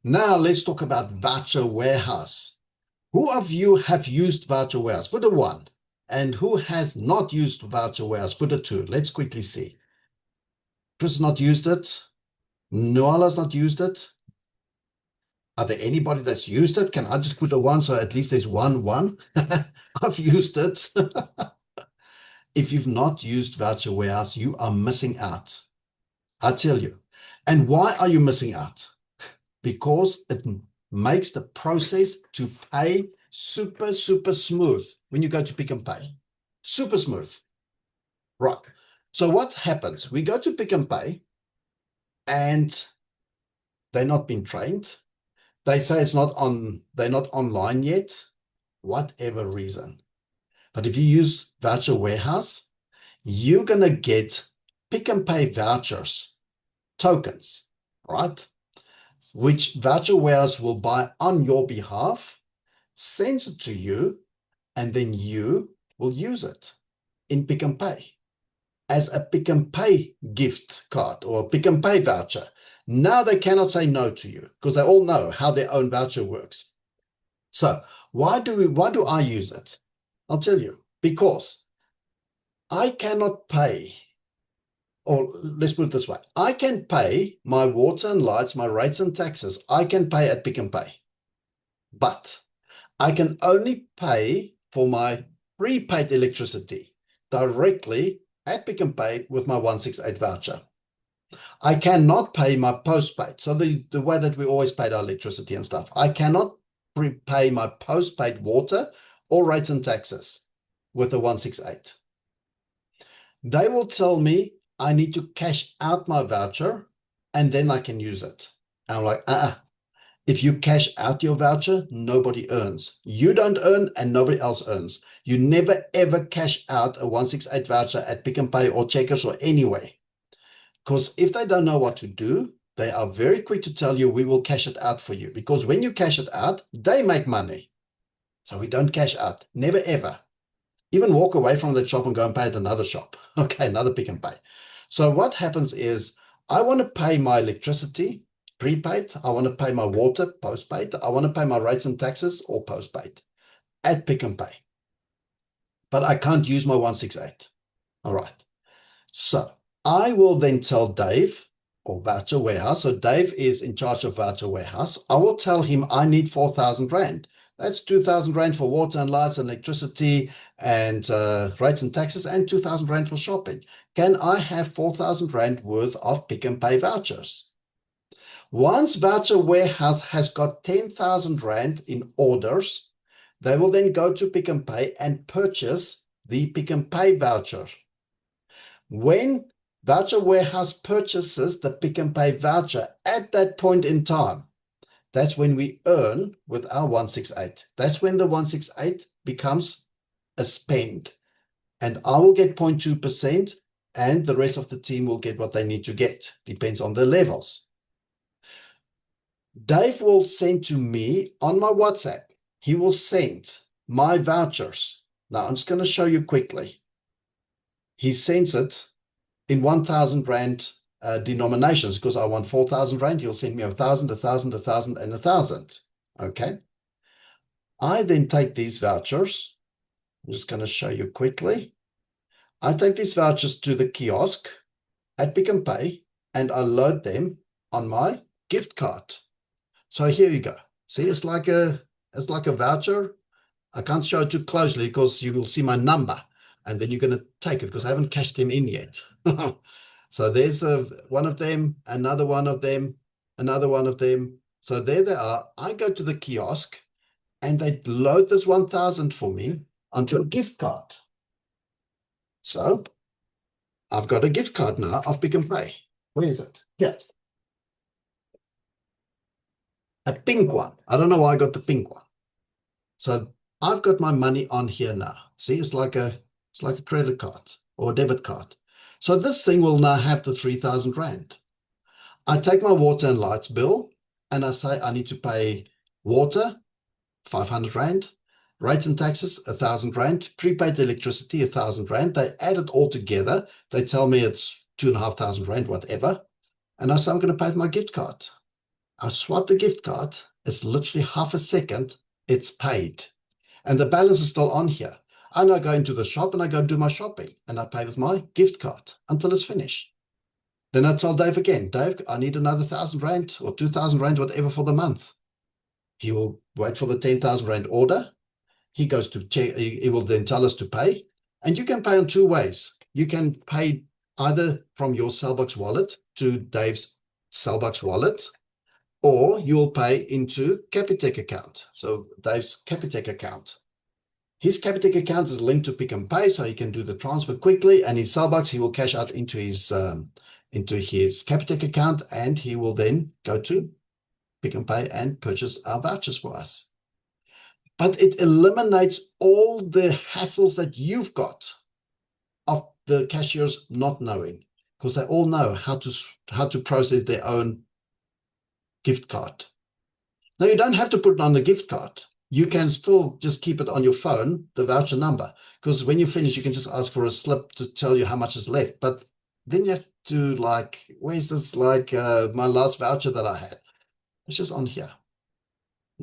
Now let's talk about Voucher Warehouse. Who of you have used Voucher Warehouse? Put a one. And who has not used Voucher Warehouse? Put a two. Let's quickly see. Chris has not used it. Noala's not used it. Are there anybody that's used it? Can I just put a one so at least there's one? I've used it. If you've not used Voucher Warehouse, you are missing out. I tell you. And why are you missing out? Because it makes the process to pay super smooth when you go to Pick and Pay. Super smooth. Right. So what happens? We go to Pick and Pay and they're not been trained. They say they're not online yet, whatever reason. But if you use Voucher Warehouse, you're going to get Pick and Pay vouchers, tokens, right? Which Voucher Warehouse will buy on your behalf, sends it to you, and then you will use it in Pick and Pay as a Pick and Pay gift card or a Pick and Pay voucher. Now they cannot say no to you because they all know how their own voucher works. So why do I use it? I'll tell you, because I cannot pay, or let's put it this way, I can pay my water and lights, my rates and taxes, I can pay at Pick and Pay. But I can only pay for my prepaid electricity directly at Pick and Pay with my 168 voucher. I cannot pay my postpaid. So the way that we always paid our electricity and stuff, I cannot prepay my postpaid water or rates and taxes with the 168. They will tell me I need to cash out my voucher and then I can use it. And I'm like, if you cash out your voucher, nobody earns. You don't earn and nobody else earns. You never ever cash out a 168 voucher at Pick and Pay or Checkers or anywhere. Because if they don't know what to do, they are very quick to tell you, we will cash it out for you. Because when you cash it out, they make money. So we don't cash out, never ever. Even walk away from the shop and go and pay at another shop. Okay, another Pick and Pay. So what happens is, I want to pay my electricity, prepaid. I want to pay my water, postpaid. I want to pay my rates and taxes, or postpaid, at Pick and Pay. But I can't use my 168. All right. So I will then tell Dave, or Voucher Warehouse. So Dave is in charge of Voucher Warehouse. I will tell him I need 4,000 Rand. That's 2,000 Rand for water and lights and electricity and rates and taxes, and 2,000 Rand for shopping. Can I have 4,000 Rand worth of Pick and Pay vouchers? Once Voucher Warehouse has got 10,000 Rand in orders, they will then go to Pick and Pay and purchase the Pick and Pay voucher. When Voucher Warehouse purchases the Pick and Pay voucher at that point in time, that's when we earn with our 168. That's when the 168 becomes a spend. And I will get 0.2% and the rest of the team will get what they need to get. Depends on the levels. Dave will send to me on my WhatsApp. He will send my vouchers. Now I'm just going to show you quickly. He sends it in 1,000 Rand denominations, because I want 4,000 Rand. He'll send me 1,000, 1,000, 1,000, and 1,000. Okay. I then take these vouchers. I'm just going to show you quickly. I take these vouchers to the kiosk at Pick and Pay, and I load them on my gift card. So here you go. See, it's like a voucher. I can't show it too closely because you will see my number, and then you're going to take it because I haven't cashed them in yet. So there's one of them, another one of them, another one of them. So there they are. I go to the kiosk and they load this 1,000 for me onto a gift card. So I've got a gift card now of Pick and Pay. Where is it? Here. A pink one. I don't know why I got the pink one. So I've got my money on here now. See, it's like a credit card or a debit card. So this thing will now have the 3,000 Rand. I take my water and lights bill and I say I need to pay water, 500 Rand, rates and taxes, 1,000 Rand, prepaid electricity, 1,000 Rand. They add it all together. They tell me it's 2,500 Rand, whatever. And I say I'm going to pay with my gift card. I swipe the gift card. It's literally half a second. It's paid. And the balance is still on here. And I go into the shop and I go do my shopping and I pay with my gift card until it's finished. Then I tell Dave again, Dave, I need another 1,000 Rand or 2,000 Rand, whatever, for the month. He will wait for the 10,000 Rand order. He goes to check, he will then tell us to pay. And you can pay in two ways. You can pay either from your Cellbox wallet to Dave's Cellbox wallet, or you'll pay into Capitec account. So Dave's Capitec account. His Capitec account is linked to Pick n Pay, so he can do the transfer quickly. And his Cellbox, he will cash out into his Capitec account, and he will then go to Pick n Pay and purchase our vouchers for us. But it eliminates all the hassles that you've got of the cashiers not knowing, because they all know how to process their own gift card. Now, you don't have to put it on the gift card. You can still just keep it on your phone, the voucher number, because when you finish, you can just ask for a slip to tell you how much is left. But then you have to, like, where's this, like, my last voucher that I had? It's just on here.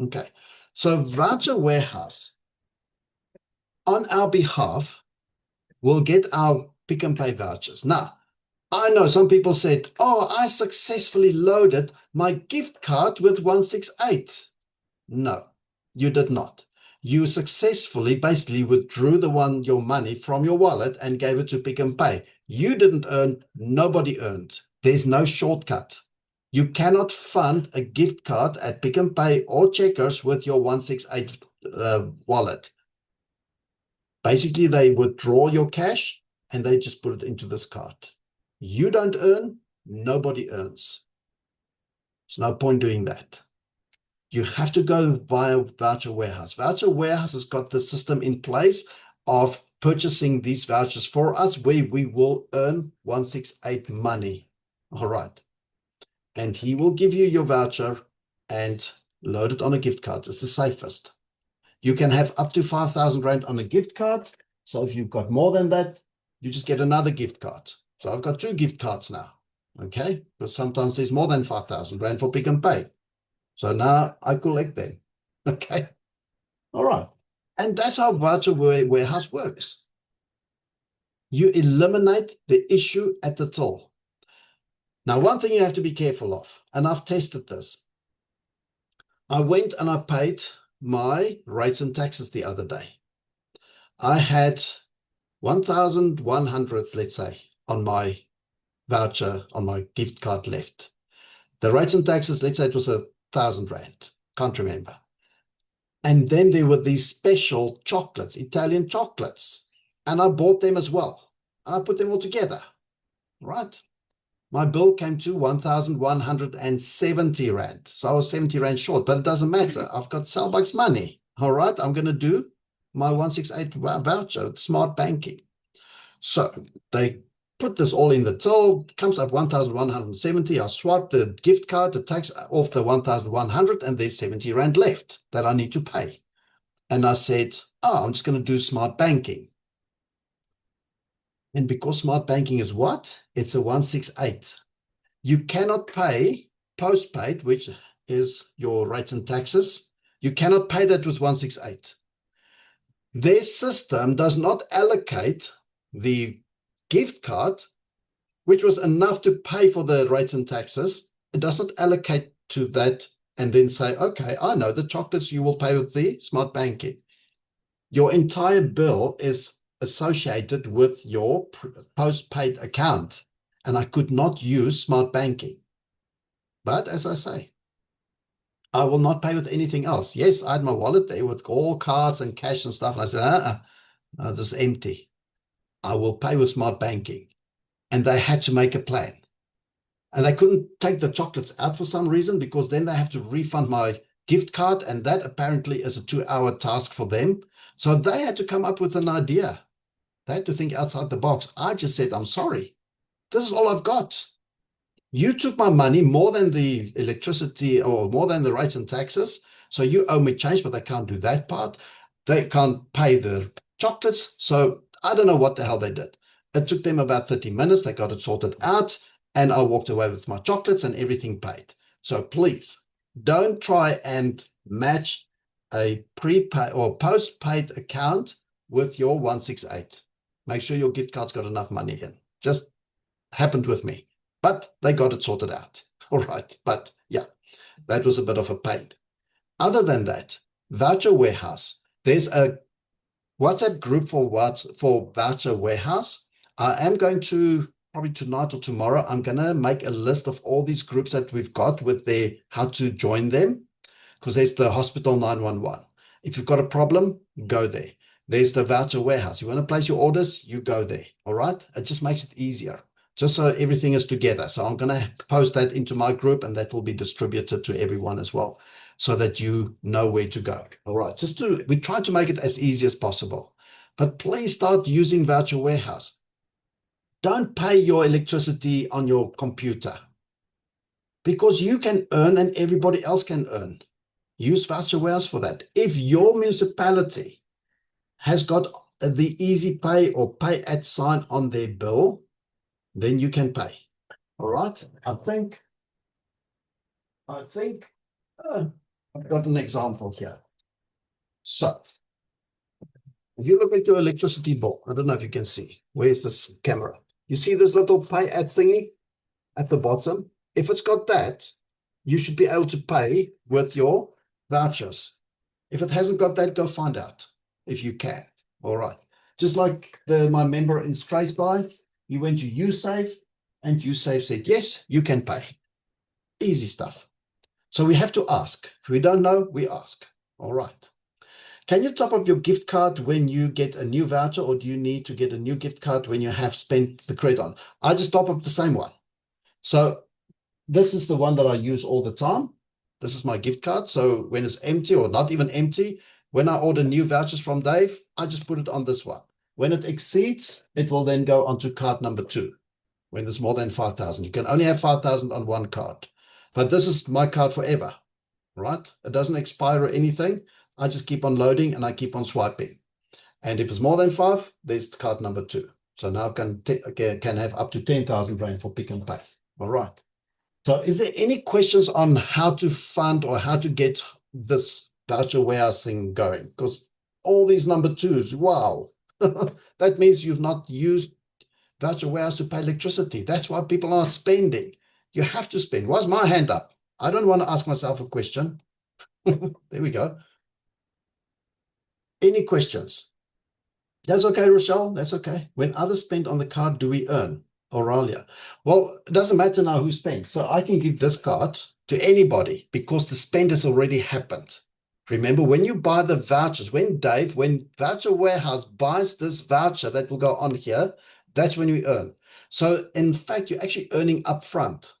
Okay. So VoucherWarehouse, on our behalf, will get our Pick n Pay vouchers. Now, I know some people said, oh, I successfully loaded my gift card with 168. No, you did not. You successfully basically withdrew your money from your wallet and gave it to Pick n Pay. You didn't earn, nobody earned. There's no shortcut. You cannot fund a gift card at Pick n Pay or Checkers with your 168 wallet. Basically, they withdraw your cash and they just put it into this card. You don't earn, nobody earns. There's no point doing that. You have to go via VoucherWarehouse. VoucherWarehouse has got the system in place of purchasing these vouchers for us, where we will earn 168 money. All right. And he will give you your voucher and load it on a gift card. It's the safest. You can have up to 5,000 Rand on a gift card. So if you've got more than that, you just get another gift card. So I've got 2 gift cards now. Okay. But sometimes there's more than 5,000 Rand for Pick n Pay. So now I collect them. Okay. All right. And that's how VoucherWarehouse works. You eliminate the issue at the till. Now, one thing you have to be careful of, and I've tested this. I went and I paid my rates and taxes the other day. I had 1,100, let's say, on my voucher, on my gift card left. The rates and taxes, let's say it was 1,000 Rand. Can't remember. And then there were these special chocolates, Italian chocolates. And I bought them as well. And I put them all together. Right? My bill came to 1,170 Rand. So I was 70 Rand short, but it doesn't matter. I've got Cellbox money. All right, I'm going to do my 168 voucher, smart banking. So they put this all in the till, comes up 1,170. I swipe the gift card, the tax off the 1,100, and there's 70 Rand left that I need to pay. And I said, oh, I'm just going to do smart banking. And because smart banking is what? It's a 168. You cannot pay postpaid, which is your rates and taxes. You cannot pay that with 168. Their system does not allocate the gift card, which was enough to pay for the rates and taxes. It does not allocate to that and then say, okay, I know the chocolates you will pay with the smart banking. Your entire bill is associated with your postpaid account, and I could not use smart banking. But as I say, I will not pay with anything else. Yes, I had my wallet there with all cards and cash and stuff, and I said, no, this is empty. I will pay with smart banking. And they had to make a plan. And they couldn't take the chocolates out for some reason, because then they have to refund my gift card, and that apparently is a 2-hour task for them. So they had to come up with an idea. They had to think outside the box. I just said, I'm sorry. This is all I've got. You took my money, more than the electricity or more than the rates and taxes. So you owe me change, but they can't do that part. They can't pay the chocolates. So I don't know what the hell they did. It took them about 30 minutes. They got it sorted out, and I walked away with my chocolates and everything paid. So please, Don't try and match a prepaid or postpaid account with your 168. Make sure your gift card's got enough money in. Just happened with me, but they got it sorted out. All right. But yeah, that was a bit of a pain. Other than that, Voucher Warehouse, there's a WhatsApp group for Voucher Warehouse. I am going to probably tonight or tomorrow, I'm going to make a list of all these groups that we've got with their how to join them, because there's the hospital 911. If you've got a problem, go there. There's the Voucher Warehouse. You want to place your orders, you go there. All right. It just makes it easier, just so everything is together. So I'm going to post that into my group, and that will be distributed to everyone as well, so that you know where to go. All right. We try to make it as easy as possible, but please start using Voucher Warehouse. Don't pay your electricity on your computer, because you can earn and everybody else can earn. Use Voucher Warehouse for that. If your municipality has got the Easy Pay or Pay at sign on their bill, then you can pay. All right. I think I've got an example here. So if you look at your electricity bill, I don't know if you can see. Where's this camera? You see this little pay at thingy at the bottom? If it's got that, you should be able to pay with your vouchers. If it hasn't got that, go find out if you can. All right. Just like my member in Strathspey, he went to USAFE, and USAFE said, yes, you can pay. Easy stuff. So we have to ask. If we don't know, we ask. All right. Can you top up your gift card when you get a new voucher, or do you need to get a new gift card when you have spent the credit on? I just top up the same one. So this is the one that I use all the time. This is my gift card. So when it's empty or not even empty, when I order new vouchers from Dave, I just put it on this one. When it exceeds, it will then go onto card number 2. When there's more than 5,000, you can only have 5,000 on one card. But this is my card forever, right? It doesn't expire or anything. I just keep on loading and I keep on swiping. And if it's more than 5, there's card number 2. So now I can have up to 10,000 Rand for Pick and Pay. All right. So is there any questions on how to fund or how to get this voucher warehouse thing going? Because all these number 2s, wow. That means you've not used voucher warehouse to pay electricity. That's why people are not spending. You have to spend. Why's my hand up? I don't want to ask myself a question. There we go. Any questions? That's okay, Rochelle. That's okay. When others spend on the card, do we earn? Aurelia. Well, it doesn't matter now who spends. So I can give this card to anybody because the spend has already happened. Remember, when you buy the vouchers, when Voucher Warehouse buys this voucher that will go on here, that's when we earn. So in fact, you're actually earning upfront,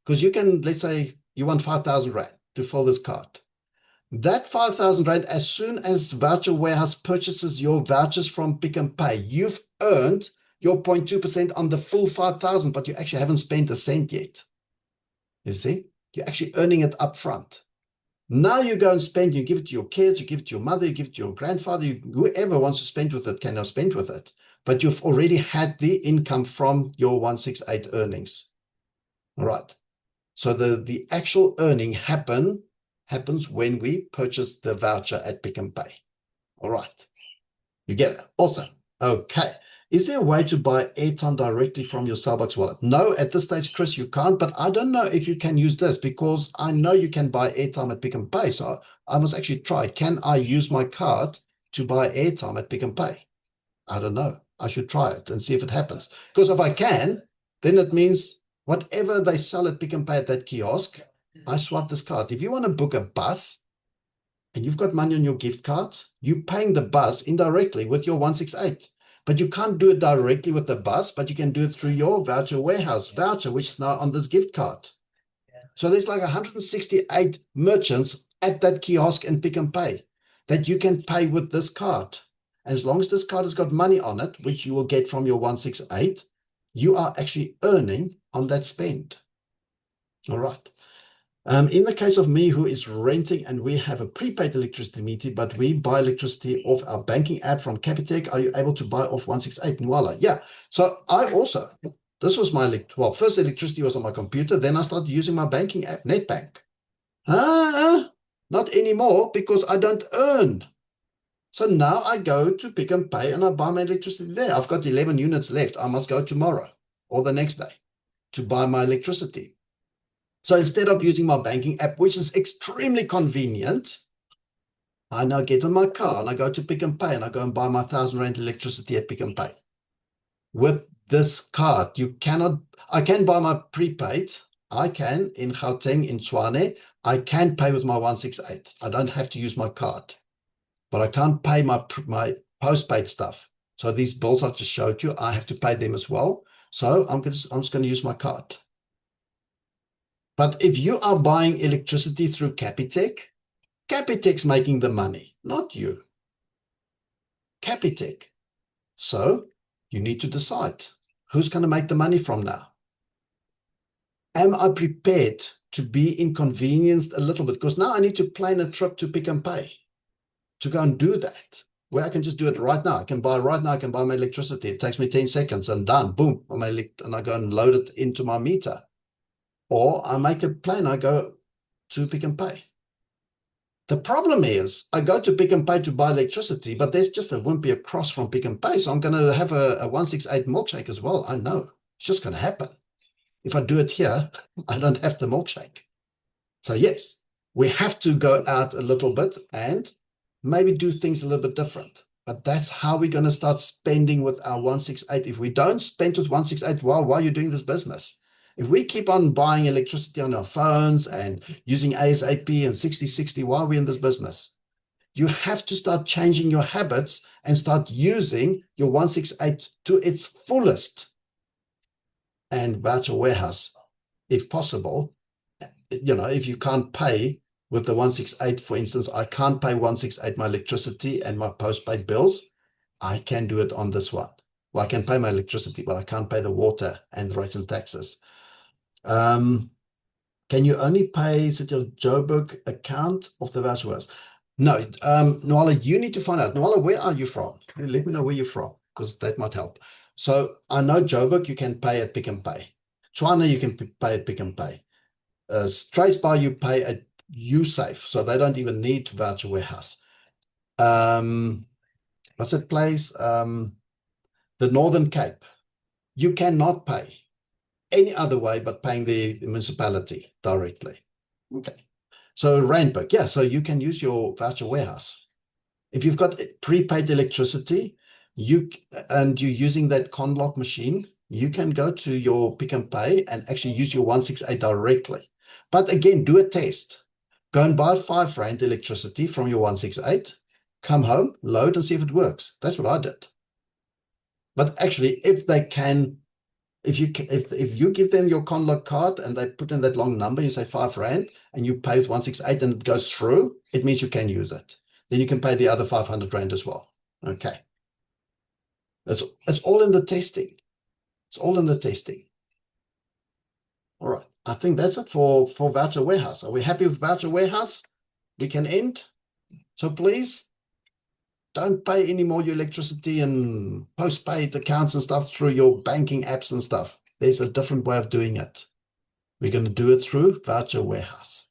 because you can, let's say you want 5,000 Rand to fill this card. That 5,000 Rand, as soon as Voucher Warehouse purchases your vouchers from Pick and Pay, you've earned your 0.2% on the full 5,000, but you actually haven't spent a cent yet. You see, you're actually earning it upfront. Now you go and spend, you give it to your kids, you give it to your mother, you give it to your grandfather, whoever wants to spend with it can now spend with it. But you've already had the income from your 168 earnings. All right. So the actual earning happens when we purchase the voucher at Pick and Pay. All right. You get it. Awesome. Okay. Is there a way to buy airtime directly from your Cellbox wallet? No, at this stage, Chris, you can't, but I don't know if you can use this, because I know you can buy airtime at Pick and Pay. So I must actually try. Can I use my card to buy airtime at Pick and Pay? I don't know. I should try it and see if it happens. Because if I can, then it means whatever they sell at Pick and Pay at that kiosk, I swipe this card. If you want to book a bus and you've got money on your gift card, you're paying the bus indirectly with your 168. But you can't do it directly with the bus, but you can do it through your Voucher Warehouse voucher, which is now on this gift card. So there's like 168 merchants at that kiosk and Pick and Pay that you can pay with this card. And as long as this card has got money on it, which you will get from your 168, you are actually earning on that spend. All right. In the case of me, who is renting, and we have a prepaid electricity meter, but we buy electricity off our banking app from Capitec, are you able to buy off 168? And voila. Yeah. So I also, this was my, first electricity was on my computer. Then I started using my banking app, NetBank. Not anymore because I don't earn. So now I go to Pick and Pay and I buy my electricity there. I've got 11 units left. I must go tomorrow or the next day to buy my electricity. So instead of using my banking app, which is extremely convenient, I now get on my car and I go to Pick and Pay and I go and buy my R1,000 electricity at Pick and Pay. With this card, I can buy my prepaid. I can in Gauteng, in Tshwane, I can pay with my 168. I don't have to use my card, but I can't pay my postpaid stuff. So these bills I just showed you, I have to pay them as well. So I'm just going to use my card. But if you are buying electricity through Capitec, Capitec's making the money, not you. Capitec. So you need to decide who's going to make the money from now. Am I prepared to be inconvenienced a little bit? Because now I need to plan a trip to Pick and Pay to go and do that, where I can just do it right now. I can buy my electricity. It takes me 10 seconds and done, boom, and I go and load it into my meter. Or I make a plan, I go to Pick and Pay. The problem is I go to Pick and Pay to buy electricity, but there's just a wimpy across from Pick and Pay. So I'm going to have a 168 milkshake as well. I know it's just going to happen. If I do it here, I don't have the milkshake. So yes, we have to go out a little bit and maybe do things a little bit different. But that's how we're going to start spending with our 168. If we don't spend with 168, why are you doing this business? If we keep on buying electricity on our phones and using ASAP and 6060, why are we in this business? You have to start changing your habits and start using your 168 to its fullest. And Voucher Warehouse, if possible, if you can't pay with the 168, for instance, I can't pay 168 my electricity and my postpaid bills, I can do it on this one. Well, I can pay my electricity, but I can't pay the water and the rates and taxes. Can you only pay such a Joburg account of the VoucherWarehouse? No, Nwala, you need to find out. Nwala, where are you from? Let me know where you're from, because that might help. So I know Joburg, you can pay at Pick and Pay. Tshwane, you can pay at Pick and Pay. Straitsbar, you pay at USafe, so they don't even need Voucher Warehouse. What's that place? The Northern Cape. You cannot pay any other way but paying the municipality directly. Okay. So Randburg, yeah, so you can use your Voucher Warehouse. If you've got prepaid electricity, and you're using that Conlock machine, you can go to your Pick and Pay and actually use your 168 directly. But again, do a test. Go and buy R5 electricity from your 168, come home, load and see if it works. That's what I did. But actually, if you give them your Conlock card and they put in that long number, you say R5 and you pay with 168 and it goes through, it means you can use it. Then you can pay the other R500 as well. Okay. It's all in the testing. It's all in the testing. All right. I think that's it for Voucher Warehouse. Are we happy with Voucher Warehouse? We can end. So please don't pay any more your electricity and postpaid accounts and stuff through your banking apps and stuff. There's a different way of doing it. We're going to do it through Voucher Warehouse.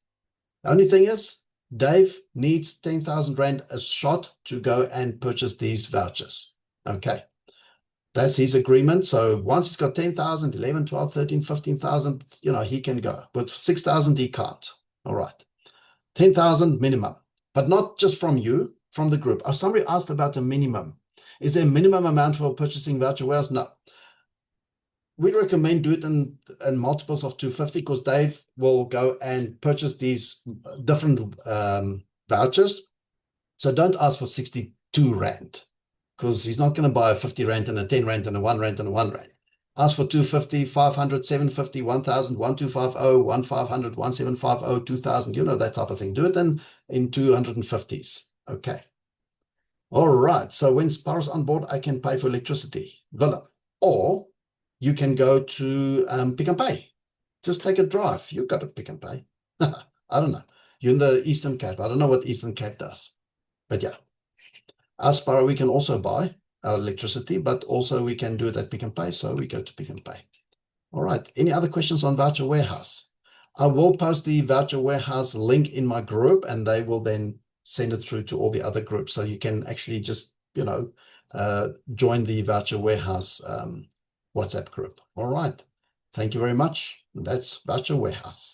The only thing is, Dave needs 10,000 Rand a shot to go and purchase these vouchers. Okay. That's his agreement. So once he's got 10,000, 11, 12, 13, 15,000, he can go. But 6,000, he can't. All right. 10,000 minimum, but not just from you, from the group. Somebody asked about a minimum. Is there a minimum amount for purchasing Voucher Warehouse? No. We recommend do it in multiples of 250 because Dave will go and purchase these different vouchers. So don't ask for 62 Rand. Because he's not going to buy a 50 Rand and a 10 Rand and a 1 Rand and a 1 Rand. Ask for 250, 500, 750, 1,000, 1,250, 1,500, 1,750, 2,000, that type of thing. Do it in 250s. Okay. All right. So when Sparrow's on board, I can pay for electricity. Willem. Or you can go to Pick and Pay. Just take a drive. You've got to Pick and Pay. I don't know. You're in the Eastern Cape. I don't know what Eastern Cape does. But yeah. Our Sparrow, we can also buy our electricity, but also we can do it at Pick and Pay. So we go to Pick and Pay. All right. Any other questions on Voucher Warehouse? I will post the Voucher Warehouse link in my group, and they will then send it through to all the other groups. So you can actually just, join the Voucher Warehouse WhatsApp group. All right. Thank you very much. That's Voucher Warehouse.